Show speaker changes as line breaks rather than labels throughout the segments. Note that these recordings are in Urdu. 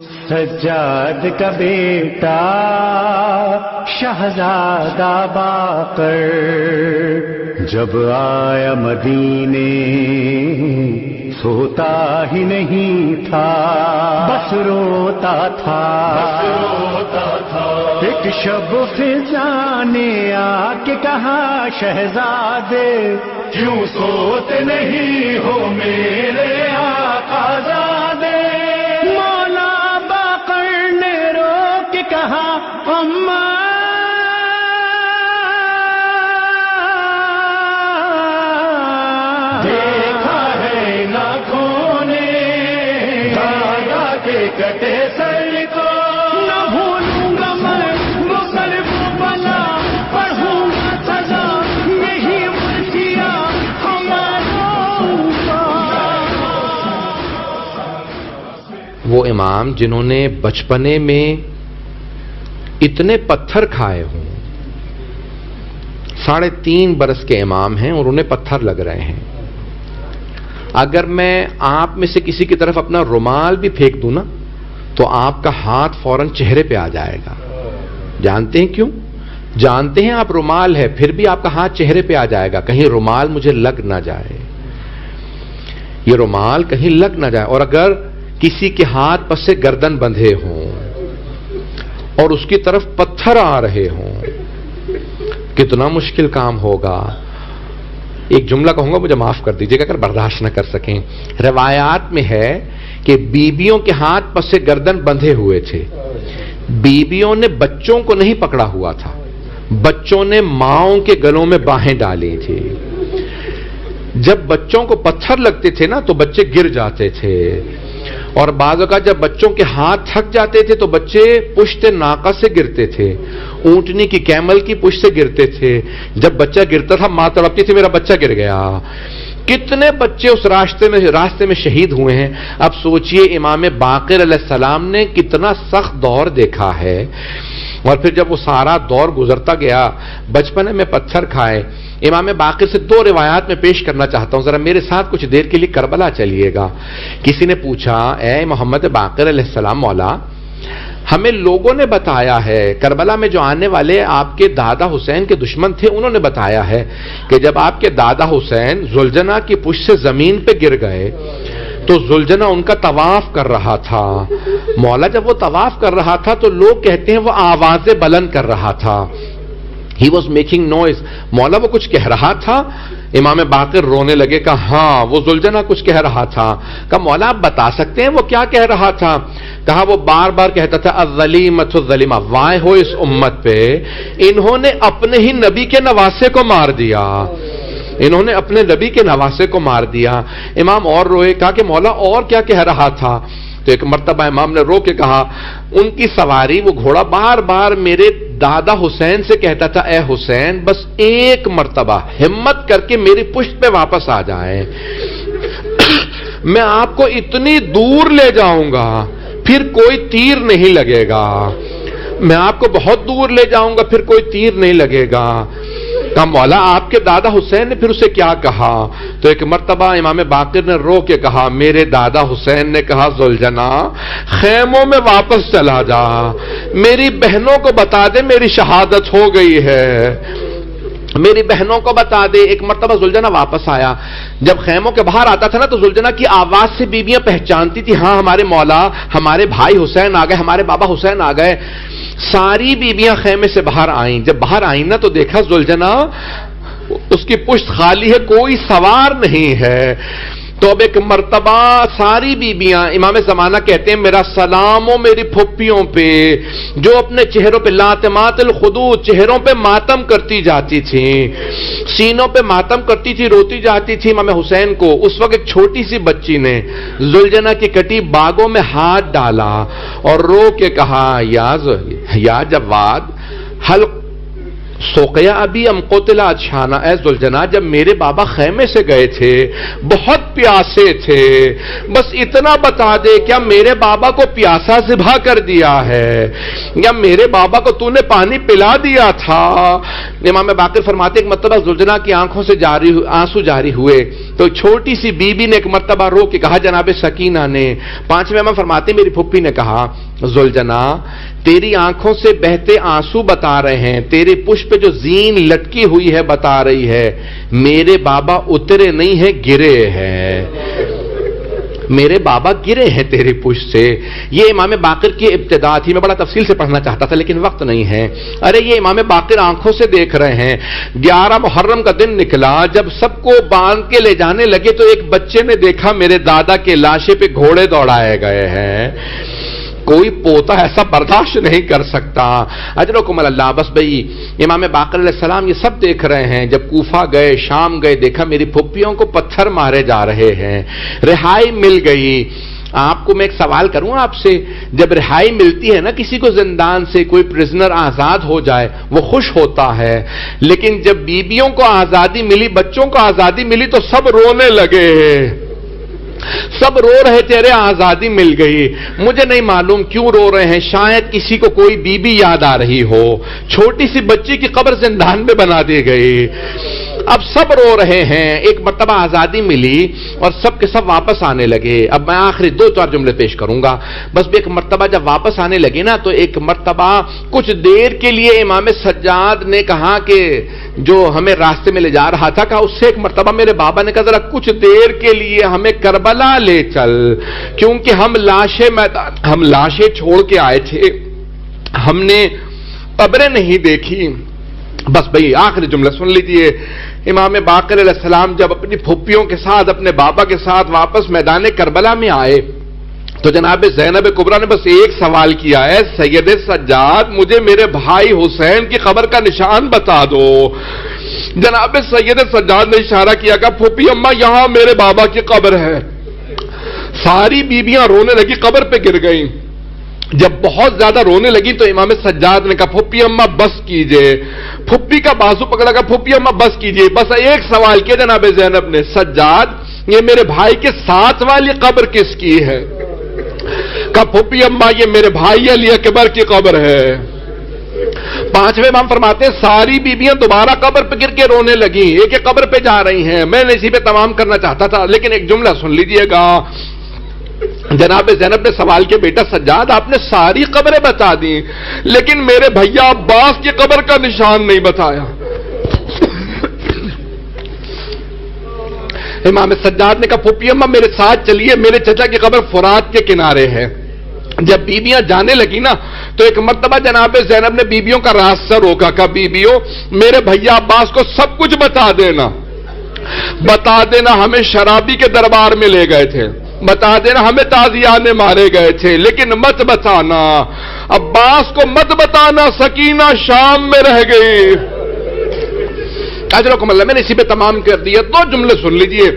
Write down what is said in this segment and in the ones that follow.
سجاد کا بیٹا شہزادہ باقر جب آیا مدینے سوتا ہی نہیں تھا، بس روتا تھا۔ ایک شب فضا نے آ کے کہا شہزادے کیوں سوتے نہیں ہو میرے آقا زادے؟ کہا اماں دیکھا ہے ناخوں نے دادا کے کٹے سر کو، نہ بھولوں گا میں وہ قلب بنا، پڑھوں گا سزا یہی مرثیہ ہمارا۔
وہ امام جنہوں نے بچپنے میں اتنے پتھر کھائے ہوں، 3.5 برس کے امام ہیں اور انہیں پتھر لگ رہے ہیں، اگر میں آپ میں سے کسی کی طرف اپنا رومال بھی پھینک دوں نا تو آپ کا ہاتھ فوراً چہرے پہ آ جائے گا۔ جانتے ہیں کیوں؟ جانتے ہیں آپ رومال ہے، پھر بھی آپ کا ہاتھ چہرے پہ آ جائے گا، کہیں رومال مجھے لگ نہ جائے، یہ رومال کہیں لگ نہ جائے۔ اور اگر کسی کے ہاتھ پس سے گردن بندھے ہوں اور اس کی طرف پتھر آ رہے ہوں، کتنا مشکل کام ہوگا۔ ایک جملہ کہوں گا، مجھے معاف کر دیجیے گا اگر برداشت نہ کر سکیں۔ روایات میں ہے کہ بیویوں کے ہاتھ پس سے گردن بندھے ہوئے تھے، بیویوں نے بچوں کو نہیں پکڑا ہوا تھا، بچوں نے ماؤں کے گلوں میں باہیں ڈالی تھی۔ جب بچوں کو پتھر لگتے تھے نا تو بچے گر جاتے تھے، اور بعض اوقات جب بچوں کے ہاتھ تھک جاتے تھے تو بچے پشت ناقہ سے گرتے تھے، اونٹنی کی کیمل کی پشت سے گرتے تھے۔ جب بچہ گرتا تھا ماں تڑپتی تھی میرا بچہ گر گیا۔ کتنے بچے اس راستے میں شہید ہوئے ہیں۔ اب سوچئے امام باقر علیہ السلام نے کتنا سخت دور دیکھا ہے، اور پھر جب وہ سارا دور گزرتا گیا، بچپنے میں پتھر کھائے۔ امام باقر سے 2 روایات میں پیش کرنا چاہتا ہوں، ذرا میرے ساتھ کچھ دیر کے لیے کربلا چلیے گا۔ کسی نے پوچھا اے محمد باقر علیہ السلام مولا، ہمیں لوگوں نے بتایا ہے کربلا میں جو آنے والے آپ کے دادا حسین کے دشمن تھے، انہوں نے بتایا ہے کہ جب آپ کے دادا حسین زلجنا کی پشت سے زمین پہ گر گئے تو زلجنا ان کا طواف کر رہا تھا۔ مولا جب وہ طواف کر رہا تھا تو لوگ کہتے ہیں وہ آوازیں بلند کر رہا تھا، He was making noise۔ مولا وہ کچھ کہہ رہا تھا؟ امام باقر رونے لگے، کہا ہاں وہ زلجنا کچھ کہہ رہا تھا۔ کہا مولا آپ بتا سکتے ہیں وہ کیا کہہ رہا تھا؟ کہا وہ بار بار کہتا تھا الظلیمۃ الظلیمہ، وائے ہو اس امت پہ، انہوں نے اپنے ہی نبی کے نواسے کو مار دیا، انہوں نے اپنے نبی کے نواسے کو مار دیا۔ امام اور روئے، کہا کہ مولا اور کیا کہہ رہا تھا؟ تو ایک مرتبہ امام نے رو کے کہا ان کی سواری وہ گھوڑا بار بار میرے دادا حسین سے کہتا تھا اے حسین بس ایک مرتبہ ہمت کر کے میری پشت پہ واپس آ جائیں، میں آپ کو اتنی دور لے جاؤں گا پھر کوئی تیر نہیں لگے گا، میں آپ کو بہت دور لے جاؤں گا پھر کوئی تیر نہیں لگے گا۔ کہا مولا آپ کے دادا حسین نے پھر اسے کیا کہا؟ تو ایک مرتبہ امام باقر نے رو کے کہا میرے دادا حسین نے کہا زلجنا خیموں میں واپس چلا جا، میری بہنوں کو بتا دے میری شہادت ہو گئی ہے، میری بہنوں کو بتا دے۔ ایک مرتبہ زلجنا واپس آیا، جب خیموں کے باہر آتا تھا نا تو زلجنا کی آواز سے بیویاں پہچانتی تھی ہاں ہمارے مولا ہمارے بھائی حسین آ گئے، ہمارے بابا حسین آ گئے۔ ساری بیویاں خیمے سے باہر آئیں، جب باہر آئیں نا تو دیکھا زلجنا اس کی پشت خالی ہے، کوئی سوار نہیں ہے۔ تو اب ایک مرتبہ ساری بیبیاں امام زمانہ کہتے ہیں میرا سلام ہو میری پھپھیوں پہ جو اپنے چہروں پہ لاتمات الخدود، چہروں پہ ماتم کرتی جاتی تھی، سینوں پہ ماتم کرتی تھی، روتی جاتی تھی امام حسین کو۔ اس وقت ایک چھوٹی سی بچی نے زلجنا کی کٹی باغوں میں ہاتھ ڈالا اور رو کے کہا یا جواد حل سوقیا ابھی ام قتل ادشانا، اے ذوالجناح جب میرے بابا خیمے سے گئے تھے بہت پیاسے تھے، بس اتنا بتا دے کیا میرے بابا کو پیاسا ذبح کر دیا ہے یا میرے بابا کو تو نے پانی پلا دیا تھا؟ امام باقر فرماتے ایک مرتبہ ذوالجناح کی آنکھوں سے آنسو جاری ہوئے تو چھوٹی سی بی بی نے ایک مرتبہ رو کے کہا، جناب سکینہ نے، پانچویں امام فرماتے میری پھپھی نے کہا، ذوالجناح تیری آنکھوں سے بہتے آنسو بتا رہے ہیں، تیرے پشت پہ جو زین لٹکی ہوئی ہے بتا رہی ہے، میرے بابا اترے نہیں ہیں گرے ہیں، میرے بابا گرے ہیں تیرے پشت سے۔ یہ امام باقر کی ابتدا تھی، میں بڑا تفصیل سے پڑھنا چاہتا تھا لیکن وقت نہیں ہے۔ ارے یہ امام باقر آنکھوں سے دیکھ رہے ہیں، 11 محرم کا دن نکلا، جب سب کو باندھ کے لے جانے لگے تو ایک بچے نے دیکھا میرے دادا کے لاشے پہ گھوڑے دوڑائے گئے ہیں، کوئی پوتا ایسا برداشت نہیں کر سکتا۔ اجرکم اللہ۔ بس بھئی امام باقر علیہ السلام یہ سب دیکھ رہے ہیں، جب کوفہ گئے، شام گئے، دیکھا میری پھپھیوں کو پتھر مارے جا رہے ہیں، رہائی مل گئی۔ آپ کو میں ایک سوال کروں آپ سے، جب رہائی ملتی ہے نا کسی کو زندان سے، کوئی پرزنر آزاد ہو جائے وہ خوش ہوتا ہے، لیکن جب بیویوں کو آزادی ملی، بچوں کو آزادی ملی تو سب رونے لگے، سب رو رہے تیرے آزادی مل گئی۔ مجھے نہیں معلوم کیوں رو رہے ہیں، شاید کسی کو کوئی بی بی یاد آ رہی ہو، چھوٹی سی بچی کی قبر زندان میں بنا دی گئی، اب سب رو رہے ہیں، ایک مرتبہ آزادی ملی اور سب کے سب واپس آنے لگے۔ اب میں آخری 2-4 جملے پیش کروں گا، بس ایک مرتبہ جب واپس آنے لگے نا تو ایک مرتبہ کچھ دیر کے لیے امام سجاد نے کہا کہ جو ہمیں راستے میں لے جا رہا تھا، کہا اس سے ایک مرتبہ میرے بابا نے کہا ذرا کچھ دیر کے لیے ہمیں کربلا لے چل، کیونکہ ہم لاشیں چھوڑ کے آئے تھے، ہم نے قبریں نہیں دیکھی۔ بس بھئی آخری جملہ سن لیجئے، امام باقر علیہ السلام جب اپنی پھپھیوں کے ساتھ اپنے بابا کے ساتھ واپس میدان کربلا میں آئے تو جناب زینب کبریٰ نے بس ایک سوال کیا ہے، سید سجاد مجھے میرے بھائی حسین کی قبر کا نشان بتا دو۔ جناب سید سجاد نے اشارہ کیا کہ پھوپھی اماں یہاں میرے بابا کی قبر ہے۔ ساری بیبیاں رونے لگی، قبر پہ گر گئیں۔ جب بہت زیادہ رونے لگی تو امام سجاد نے کہا پھوپھی اماں بس کیجئے، پھوپھی کا بازو پکڑا، کہا پھوپھی اماں بس کیجئے۔ بس ایک سوال کیا جناب زینب نے، سجاد یہ میرے بھائی کے ساتھ والی قبر کس کی ہے؟ کہا پھوپھی اماں یہ میرے بھائی علی اکبر کی قبر ہے۔ پانچویں امام فرماتے ہیں ساری بیبیاں دوبارہ قبر پہ گر کے رونے لگیں، ایک ایک قبر پہ جا رہی ہیں۔ میں نے اسی پہ تمام کرنا چاہتا تھا لیکن ایک جملہ سن لیجئے گا۔ جناب زینب نے سوال کیا بیٹا سجاد آپ نے ساری قبریں بتا دیں لیکن میرے بھیا عباس کی قبر کا نشان نہیں بتایا۔ امام سجاد نے کہا پھوپھی اماں میرے ساتھ چلیے، میرے چچا کی قبر فرات کے کنارے ہے۔ جب بیبیاں جانے لگی نا تو ایک مرتبہ جناب زینب نے بیبیوں کا راستہ روکا، کہا بیبیوں میرے بھیا عباس کو سب کچھ بتا دینا، ہمیں شرابی کے دربار میں لے گئے تھے، بتا دینا ہمیں تازیانے مارے گئے تھے، لیکن مت بتانا عباس کو، مت بتانا سکینہ شام میں رہ گئی۔ اجرکم اللہ، میں نے اسی پہ تمام کر دیا۔ 2 جملے سن لیجئے،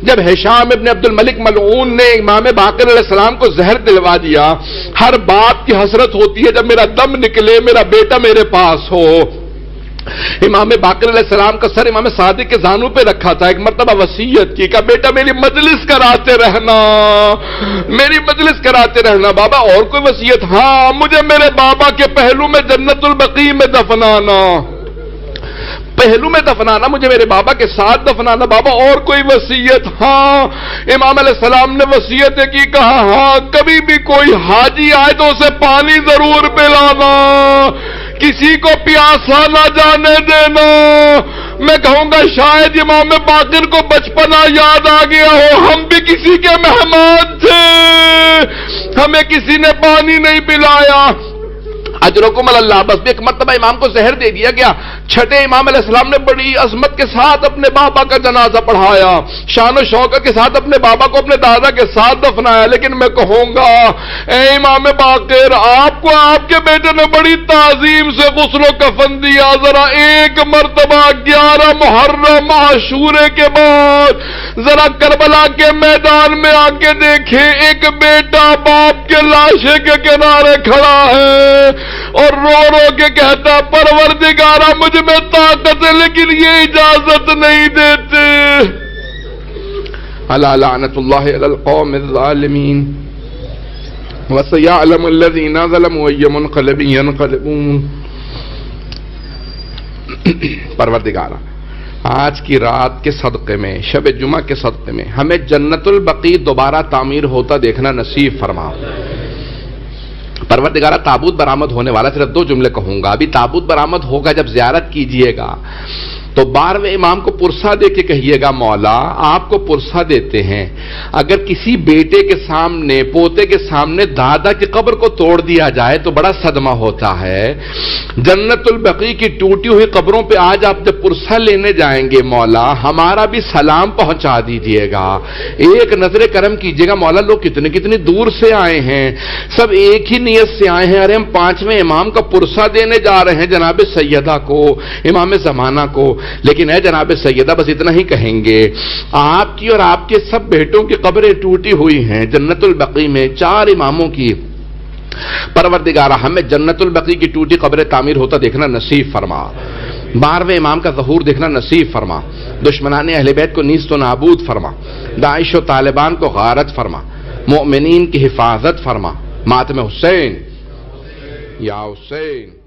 جب ہشام ابن عبد الملک ملعون نے امام باقر علیہ السلام کو زہر دلوا دیا، ہر باپ کی حسرت ہوتی ہے جب میرا دم نکلے میرا بیٹا میرے پاس ہو۔ امام باقر علیہ السلام کا سر امام صادق کے زانوں پہ رکھا تھا، ایک مرتبہ وصیت کی، کہا بیٹا میری مجلس کراتے رہنا، میری مجلس کراتے رہنا۔ بابا اور کوئی وصیت؟ ہاں مجھے میرے بابا کے پہلو میں جنت البقیع میں دفنانا، پہلو میں دفنانا، مجھے میرے بابا کے ساتھ دفنانا۔ بابا اور کوئی وصیت؟ ہاں امام علیہ السلام نے وصیت کی، کہا ہاں کبھی بھی کوئی حاجی آئے تو اسے پانی ضرور پلانا، کسی کو پیاسا نہ جانے دینا۔ میں کہوں گا شاید امام باقر کو بچپنا یاد آ گیا ہو، ہم بھی کسی کے مہمان تھے، ہمیں کسی نے پانی نہیں پلایا۔ اجرکم اللہ، بس ایک مرتبہ امام کو زہر دے دیا گیا۔ چھٹے امام علیہ السلام نے بڑی عظمت کے ساتھ اپنے بابا کا جنازہ پڑھایا، شان و شوکت کے ساتھ اپنے بابا کو اپنے دادا کے ساتھ دفنایا۔ لیکن میں کہوں گا اے امام باقر، آپ کو آپ کے بیٹے نے بڑی تعظیم سے غسل و کفن دیا، ذرا ایک مرتبہ 11 محرم عاشورے کے بعد ذرا کربلا کے میدان میں آ کے دیکھیں، ایک بیٹا باپ کے لاشے کے کنارے کھڑا ہے، اور رو رو کے کہتا پروردگارا مجھ میں طاقت ہے لیکن یہ اجازت نہیں دیتے. الا لعنت اللہ علی القوم الظالمین وسيعلم الذين ظلموا أي منقلب ينقلبون. پروردگارا آج کی رات کے صدقے میں، شب جمعہ کے صدقے میں ہمیں جنت البقیع دوبارہ تعمیر ہوتا دیکھنا نصیب فرما. پروردگارہ تابوت برآمد ہونے والا، صرف 2 جملے کہوں گا. ابھی تابوت برآمد ہوگا جب زیارت کیجئے گا تو 12ویں امام کو پرسہ دے کے کہیے گا مولا آپ کو پرسہ دیتے ہیں، اگر کسی بیٹے کے سامنے، پوتے کے سامنے دادا کی قبر کو توڑ دیا جائے تو بڑا صدمہ ہوتا ہے. جنت البقیع کی ٹوٹی ہوئی قبروں پہ آج آپ جب پرسہ لینے جائیں گے مولا ہمارا بھی سلام پہنچا دیجئے گا. ایک نظر کرم کیجئے گا مولا لوگ کتنی دور سے آئے ہیں، سب ایک ہی نیت سے آئے ہیں. ارے ہم 5ویں امام کا پرسہ دینے جا رہے ہیں جناب سیدہ کو، امام زمانہ کو. لیکن اے جناب سیدہ بس اتنا ہی کہیں گے، آپ کی اور آپ کے سب بیٹوں کی قبریں ٹوٹی ہوئی ہیں جنت البقیع میں 4 اماموں کی. پروردگارہ ہمیں جنت البقیع کی ٹوٹی قبریں تعمیر ہوتا دیکھنا نصیب فرما. 12ویں امام کا ظہور دیکھنا نصیب فرما. دشمنان اہل بیت کو نیست و نابود فرما. داعش و طالبان کو غارت فرما. مومنین کی حفاظت فرما. ماتم حسین یا حسین.